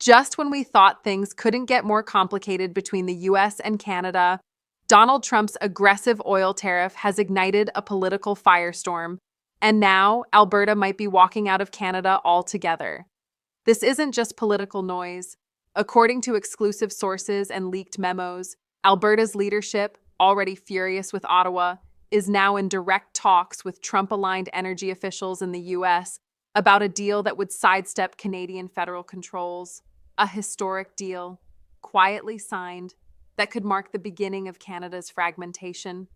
Just when we thought things couldn't get more complicated between the US and Canada, Donald Trump's aggressive oil tariff has ignited a political firestorm, and now Alberta might be walking out of Canada altogether. This isn't just political noise. According to exclusive sources and leaked memos, Alberta's leadership, already furious with Ottawa, is now in direct talks with Trump-aligned energy officials in the US about a deal that would sidestep Canadian federal controls. A historic deal, quietly signed, that could mark the beginning of Canada's fragmentation.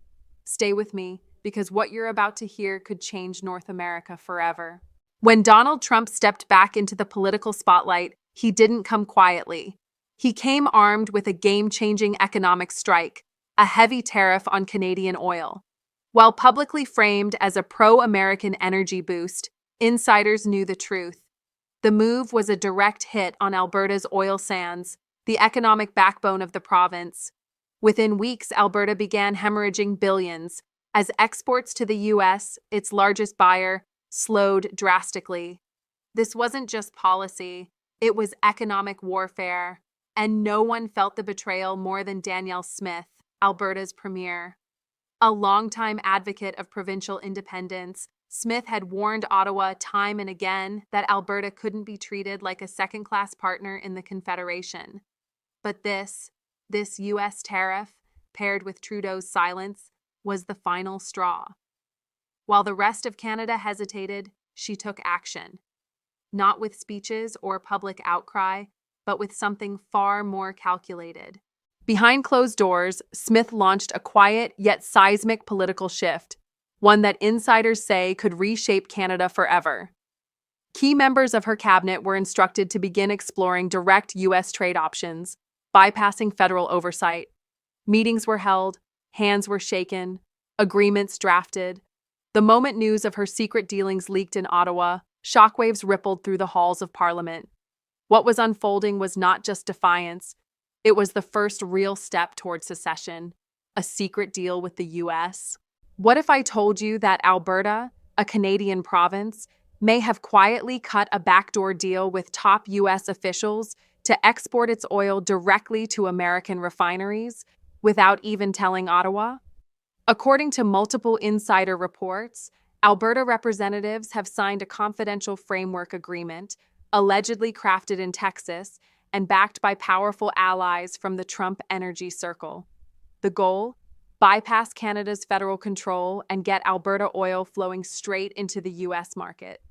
Stay with me, because what you're about to hear could change North America forever. When Donald Trump stepped back into the political spotlight, he didn't come quietly. He came armed with a game-changing economic strike, a heavy tariff on Canadian oil. While publicly framed as a pro-American energy boost, insiders knew the truth. The move was a direct hit on Alberta's oil sands, the economic backbone of the province. Within weeks, Alberta began hemorrhaging billions as exports to the US, its largest buyer, slowed drastically. This wasn't just policy, it was economic warfare, and no one felt the betrayal more than Danielle Smith, Alberta's premier. A longtime advocate of provincial independence, Smith had warned Ottawa time and again that Alberta couldn't be treated like a second-class partner in the Confederation. But this U.S. tariff, paired with Trudeau's silence, was the final straw. While the rest of Canada hesitated, she took action. Not with speeches or public outcry, but with something far more calculated. Behind closed doors, Smith launched a quiet yet seismic political shift, one that insiders say could reshape Canada forever. Key members of her cabinet were instructed to begin exploring direct U.S. trade options, bypassing federal oversight. Meetings were held, hands were shaken, agreements drafted. The moment news of her secret dealings leaked in Ottawa, shockwaves rippled through the halls of Parliament. What was unfolding was not just defiance, it was the first real step toward secession, a secret deal with the U.S. What if I told you that Alberta, a Canadian province, may have quietly cut a backdoor deal with top U.S. officials to export its oil directly to American refineries without even telling Ottawa? According to multiple insider reports, Alberta representatives have signed a confidential framework agreement, allegedly crafted in Texas and backed by powerful allies from the Trump energy circle. The goal? Bypass Canada's federal control and get Alberta oil flowing straight into the U.S. market.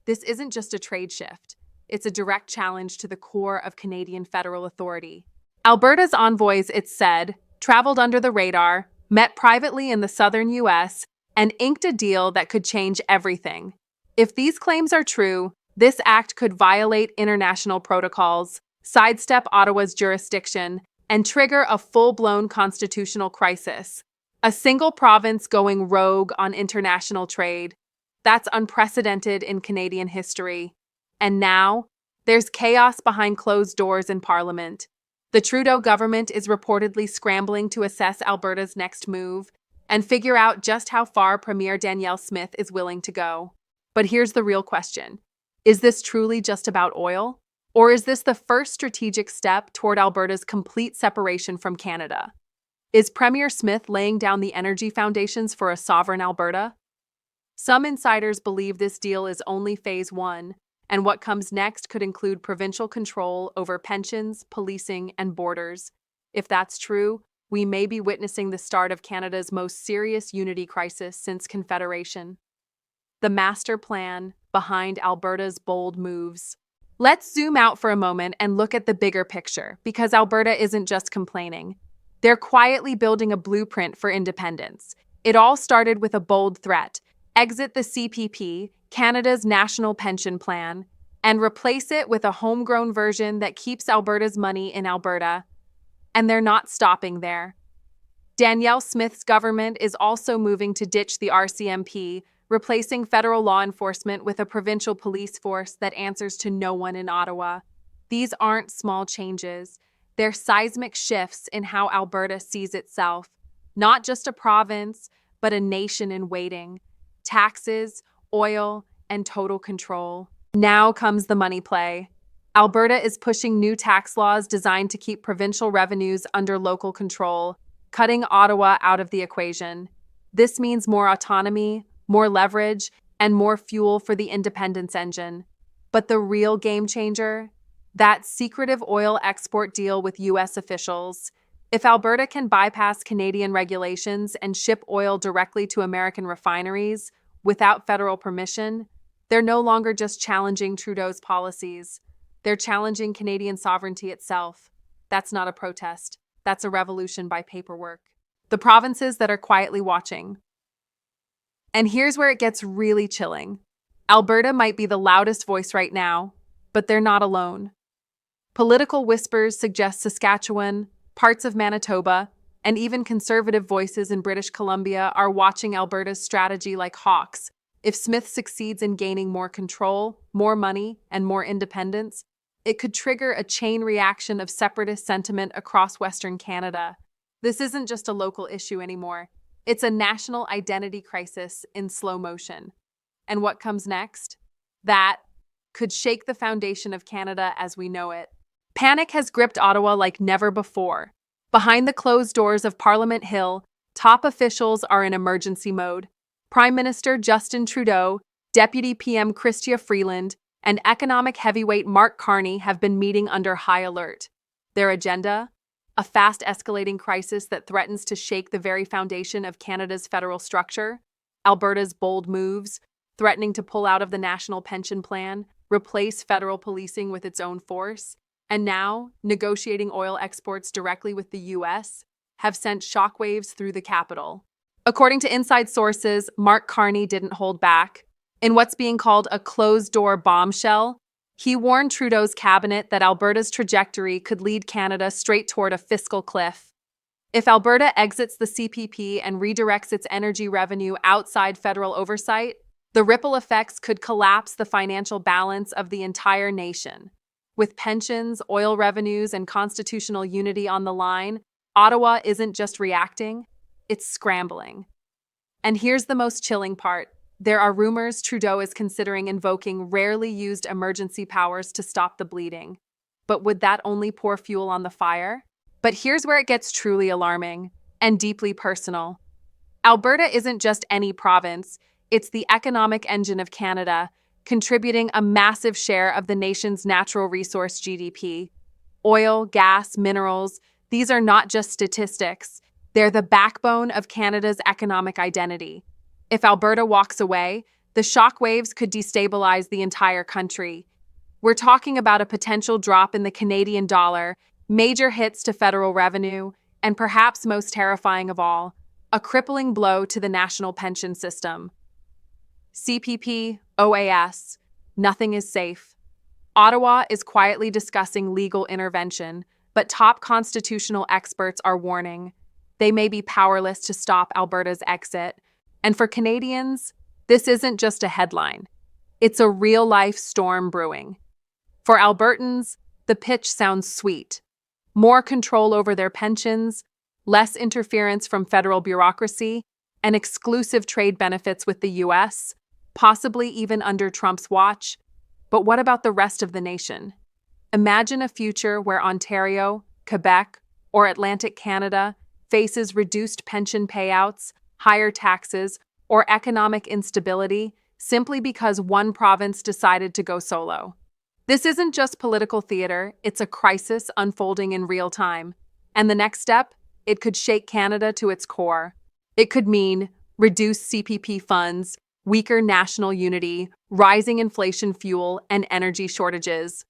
This isn't just a trade shift. It's a direct challenge to the core of Canadian federal authority. Alberta's envoys, it's said, traveled under the radar, met privately in the southern U.S., and inked a deal that could change everything. If these claims are true, this act could violate international protocols, sidestep Ottawa's jurisdiction, and trigger a full-blown constitutional crisis. A single province going rogue on international trade. That's unprecedented in Canadian history. And now, there's chaos behind closed doors in Parliament. The Trudeau government is reportedly scrambling to assess Alberta's next move and figure out just how far Premier Danielle Smith is willing to go. But here's the real question. Is this truly just about oil? Or is this the first strategic step toward Alberta's complete separation from Canada? Is Premier Smith laying down the energy foundations for a sovereign Alberta? Some insiders believe this deal is only phase one, and what comes next could include provincial control over pensions, policing, and borders. If that's true, we may be witnessing the start of Canada's most serious unity crisis since Confederation. The master plan behind Alberta's bold moves. Let's zoom out for a moment and look at the bigger picture, because Alberta isn't just complaining. They're quietly building a blueprint for independence. It all started with a bold threat: exit the CPP, Canada's national pension plan, and replace it with a homegrown version that keeps Alberta's money in Alberta. And they're not stopping there. Danielle Smith's government is also moving to ditch the RCMP, replacing federal law enforcement with a provincial police force that answers to no one in Ottawa. These aren't small changes. They're seismic shifts in how Alberta sees itself. Not just a province, but a nation in waiting. Taxes, oil, and total control. Now comes the money play. Alberta is pushing new tax laws designed to keep provincial revenues under local control, cutting Ottawa out of the equation. This means more autonomy, more leverage, and more fuel for the independence engine. But the real game changer? That secretive oil export deal with U.S. officials. If Alberta can bypass Canadian regulations and ship oil directly to American refineries without federal permission, they're no longer just challenging Trudeau's policies. They're challenging Canadian sovereignty itself. That's not a protest. That's a revolution by paperwork. The provinces that are quietly watching. And here's where it gets really chilling. Alberta might be the loudest voice right now, but they're not alone. Political whispers suggest Saskatchewan, parts of Manitoba, and even conservative voices in British Columbia are watching Alberta's strategy like hawks. If Smith succeeds in gaining more control, more money, and more independence, it could trigger a chain reaction of separatist sentiment across Western Canada. This isn't just a local issue anymore. It's a national identity crisis in slow motion. And what comes next? That could shake the foundation of Canada as we know it. Panic has gripped Ottawa like never before. Behind the closed doors of Parliament Hill, top officials are in emergency mode. Prime Minister Justin Trudeau, Deputy PM Chrystia Freeland, and economic heavyweight Mark Carney have been meeting under high alert. Their agenda? A fast-escalating crisis that threatens to shake the very foundation of Canada's federal structure. Alberta's bold moves, threatening to pull out of the National Pension Plan, replace federal policing with its own force, and now negotiating oil exports directly with the U.S., have sent shockwaves through the capital. According to inside sources, Mark Carney didn't hold back. In what's being called a closed-door bombshell, he warned Trudeau's cabinet that Alberta's trajectory could lead Canada straight toward a fiscal cliff. If Alberta exits the CPP and redirects its energy revenue outside federal oversight, the ripple effects could collapse the financial balance of the entire nation. With pensions, oil revenues, and constitutional unity on the line, Ottawa isn't just reacting, it's scrambling. And here's the most chilling part. There are rumors Trudeau is considering invoking rarely used emergency powers to stop the bleeding. But would that only pour fuel on the fire? But here's where it gets truly alarming and deeply personal. Alberta isn't just any province, it's the economic engine of Canada, contributing a massive share of the nation's natural resource GDP. Oil, gas, minerals, these are not just statistics. They're the backbone of Canada's economic identity. If Alberta walks away, the shockwaves could destabilize the entire country. We're talking about a potential drop in the Canadian dollar, major hits to federal revenue, and perhaps most terrifying of all, a crippling blow to the national pension system. CPP, OAS, nothing is safe. Ottawa is quietly discussing legal intervention, but top constitutional experts are warning they may be powerless to stop Alberta's exit. And for Canadians, this isn't just a headline. It's a real-life storm brewing. For Albertans, the pitch sounds sweet. More control over their pensions, less interference from federal bureaucracy, and exclusive trade benefits with the U.S., possibly even under Trump's watch. But what about the rest of the nation? Imagine a future where Ontario, Quebec, or Atlantic Canada faces reduced pension payouts, higher taxes, or economic instability simply because one province decided to go solo. This isn't just political theater, it's a crisis unfolding in real time. And the next step? It could shake Canada to its core. It could mean reduced CPP funds, weaker national unity, rising inflation fuel, and energy shortages.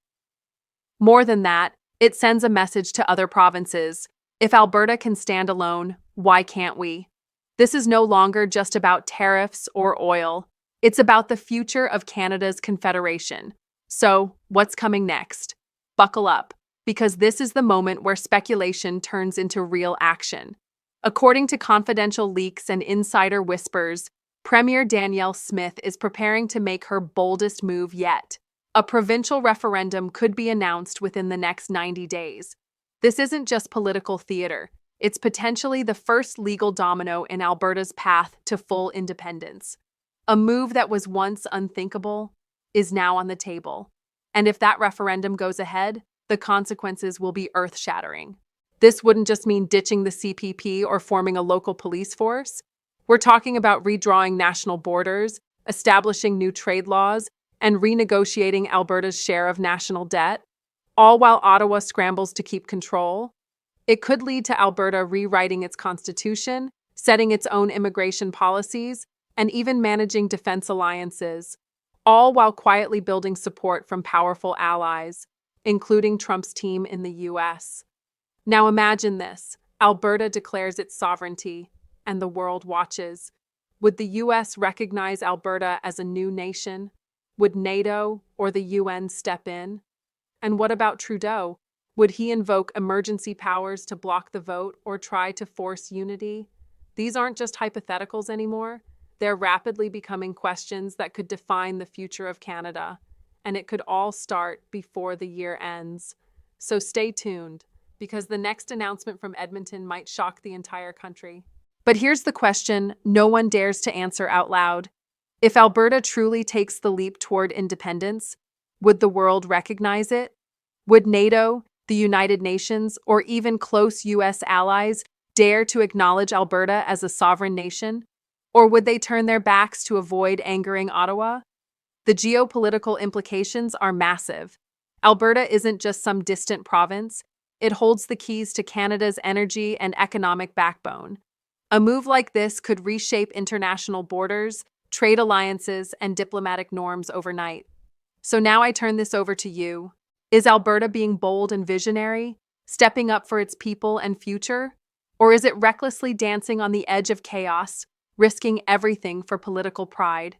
More than that, it sends a message to other provinces. If Alberta can stand alone, why can't we? This is no longer just about tariffs or oil. It's about the future of Canada's Confederation. So, what's coming next? Buckle up, because this is the moment where speculation turns into real action. According to confidential leaks and insider whispers, Premier Danielle Smith is preparing to make her boldest move yet. A provincial referendum could be announced within the next 90 days. This isn't just political theater. It's potentially the first legal domino in Alberta's path to full independence. A move that was once unthinkable is now on the table. And if that referendum goes ahead, the consequences will be earth-shattering. This wouldn't just mean ditching the CPP or forming a local police force. We're talking about redrawing national borders, establishing new trade laws, and renegotiating Alberta's share of national debt, all while Ottawa scrambles to keep control. It could lead to Alberta rewriting its constitution, setting its own immigration policies, and even managing defense alliances, all while quietly building support from powerful allies, including Trump's team in the US. Now imagine this. Alberta declares its sovereignty, and the world watches. Would the US recognize Alberta as a new nation? Would NATO or the UN step in? And what about Trudeau? Would he invoke emergency powers to block the vote or try to force unity? These aren't just hypotheticals anymore. They're rapidly becoming questions that could define the future of Canada. And it could all start before the year ends. So stay tuned, because the next announcement from Edmonton might shock the entire country. But here's the question no one dares to answer out loud. If Alberta truly takes the leap toward independence, would the world recognize it? Would NATO, the United Nations, or even close US allies dare to acknowledge Alberta as a sovereign nation? Or would they turn their backs to avoid angering Ottawa? The geopolitical implications are massive. Alberta isn't just some distant province, it holds the keys to Canada's energy and economic backbone. A move like this could reshape international borders, trade alliances, and diplomatic norms overnight. So now I turn this over to you. Is Alberta being bold and visionary, stepping up for its people and future? Or is it recklessly dancing on the edge of chaos, risking everything for political pride?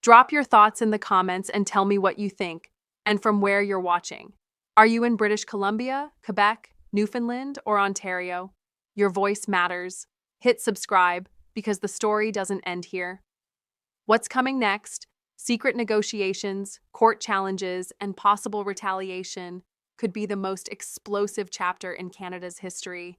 Drop your thoughts in the comments and tell me what you think, and from where you're watching. Are you in British Columbia, Quebec, Newfoundland, or Ontario? Your voice matters. Hit subscribe, because the story doesn't end here. What's coming next? Secret negotiations, court challenges, and possible retaliation could be the most explosive chapter in Canada's history.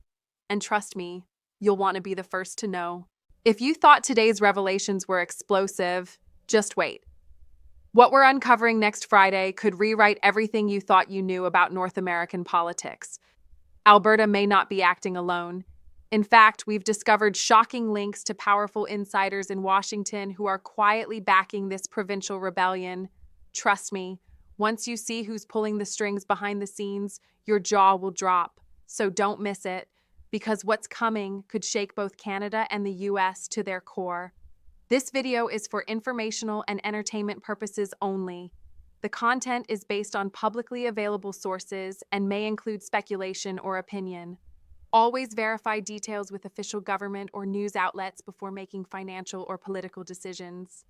And trust me, you'll want to be the first to know. If you thought today's revelations were explosive, just wait. What we're uncovering next Friday could rewrite everything you thought you knew about North American politics. Alberta may not be acting alone. In fact, we've discovered shocking links to powerful insiders in Washington who are quietly backing this provincial rebellion. Trust me, once you see who's pulling the strings behind the scenes, your jaw will drop. So don't miss it, because what's coming could shake both Canada and the US to their core. This video is for informational and entertainment purposes only. The content is based on publicly available sources and may include speculation or opinion. Always verify details with official government or news outlets before making financial or political decisions.